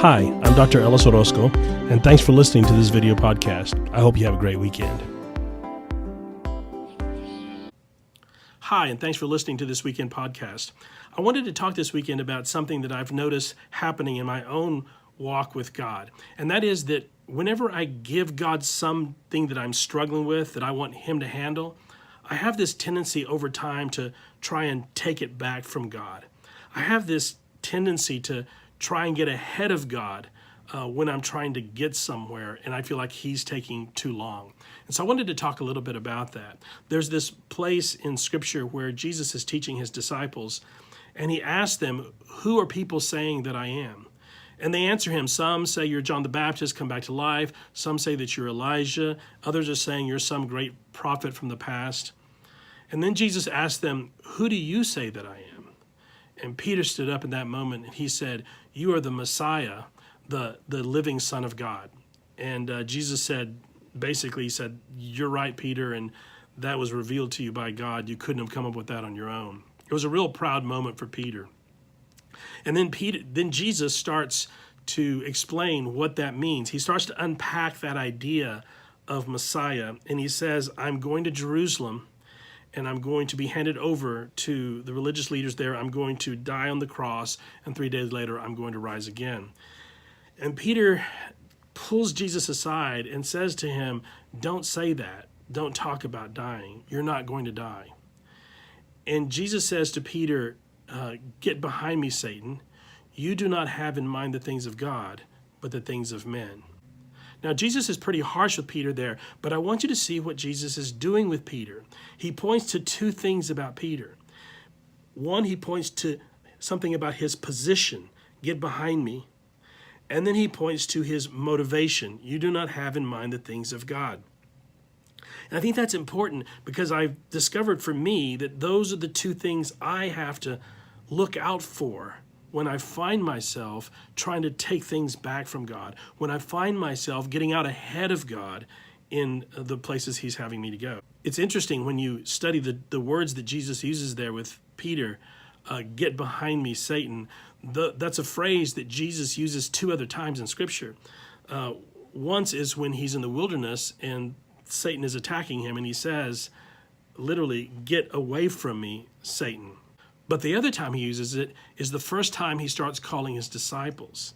Hi, I'm Dr. Ellis Orozco, and thanks for listening to this video podcast. I hope you have a great weekend. Hi, and thanks for listening to this weekend podcast. I wanted to talk this weekend about something that I've noticed happening in my own walk with God, and that is that whenever I give God something that I'm struggling with, that I want Him to handle, I have this tendency over time to try and take it back from God. I have this tendency to try and get ahead of God when I'm trying to get somewhere and I feel like He's taking too long. And so I wanted to talk a little bit about that. There's this place in Scripture where Jesus is teaching His disciples, and He asked them, "Who are people saying that I am?" And they answer Him. Some say you're John the Baptist, come back to life. Some say that you're Elijah. Others are saying you're some great prophet from the past. And then Jesus asked them, "Who do you say that I am?" And Peter stood up in that moment and he said, "You are the Messiah, the living Son of God." And Jesus said, basically, He said, "You're right, Peter, and that was revealed to you by God. You couldn't have come up with that on your own." It was a real proud moment for Peter. And then Jesus starts to explain what that means. He starts to unpack that idea of Messiah, and He says, "I'm going to Jerusalem, and I'm going to be handed over to the religious leaders there. I'm going to die on the cross, and 3 days later, I'm going to rise again." And Peter pulls Jesus aside and says to him, "Don't say that. Don't talk about dying. You're not going to die." And Jesus says to Peter, "Get behind me, Satan. You do not have in mind the things of God, but the things of men." Now, Jesus is pretty harsh with Peter there, but I want you to see what Jesus is doing with Peter. He points to two things about Peter. One, He points to something about his position, "Get behind me." And then He points to his motivation, "You do not have in mind the things of God." And I think that's important because I've discovered for me that those are the two things I have to look out for when I find myself trying to take things back from God, when I find myself getting out ahead of God in the places He's having me to go. It's interesting when you study the words that Jesus uses there with Peter, "Get behind me, Satan." That's a phrase that Jesus uses two other times in Scripture. Once is when He's in the wilderness and Satan is attacking Him, and He says, literally, "Get away from me, Satan." But the other time He uses it is the first time He starts calling His disciples.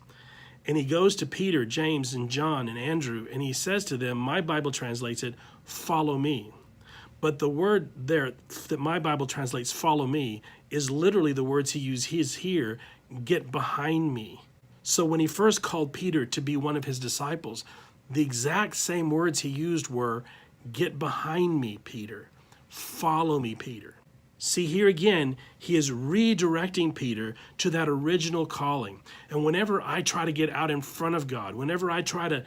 And He goes to Peter, James, and John, and Andrew, and He says to them, my Bible translates it, "Follow me." But the word there that my Bible translates, "follow me," is literally the words He uses here, "Get behind me." So when He first called Peter to be one of His disciples, the exact same words He used were, "Get behind me, Peter. Follow me, Peter." See, here again, He is redirecting Peter to that original calling. And whenever I try to get out in front of God, whenever I try to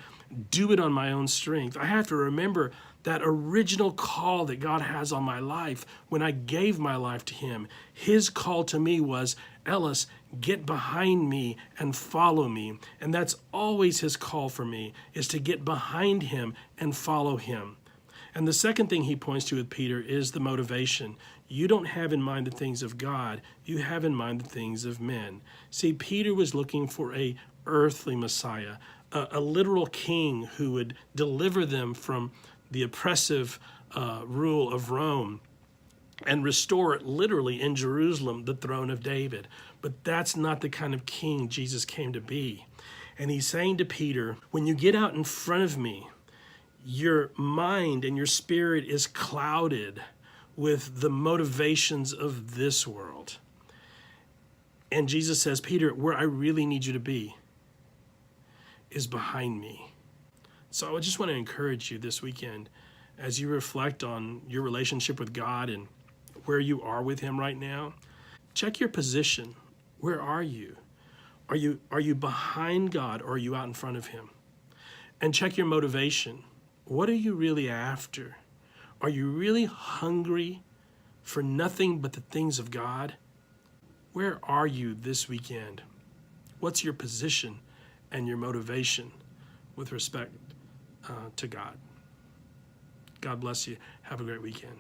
do it on my own strength, I have to remember that original call that God has on my life when I gave my life to Him. His call to me was, "Ellis, get behind me and follow me." And that's always His call for me, is to get behind Him and follow Him. And the second thing He points to with Peter is the motivation. You don't have in mind the things of God, you have in mind the things of men. See, Peter was looking for a earthly Messiah, a literal king who would deliver them from the oppressive rule of Rome and restore, literally in Jerusalem, the throne of David. But that's not the kind of king Jesus came to be. And He's saying to Peter, when you get out in front of me, your mind and your spirit is clouded with the motivations of this world. And Jesus says, Peter, where I really need you to be is behind me. So I just want to encourage you this weekend as you reflect on your relationship with God and where you are with Him right now. Check your position. Where are you? Are you behind God, or are you out in front of Him? And check your motivation. What are you really after? Are you really hungry for nothing but the things of God? Where are you this weekend? What's your position and your motivation with respect to God? God bless you. Have a great weekend.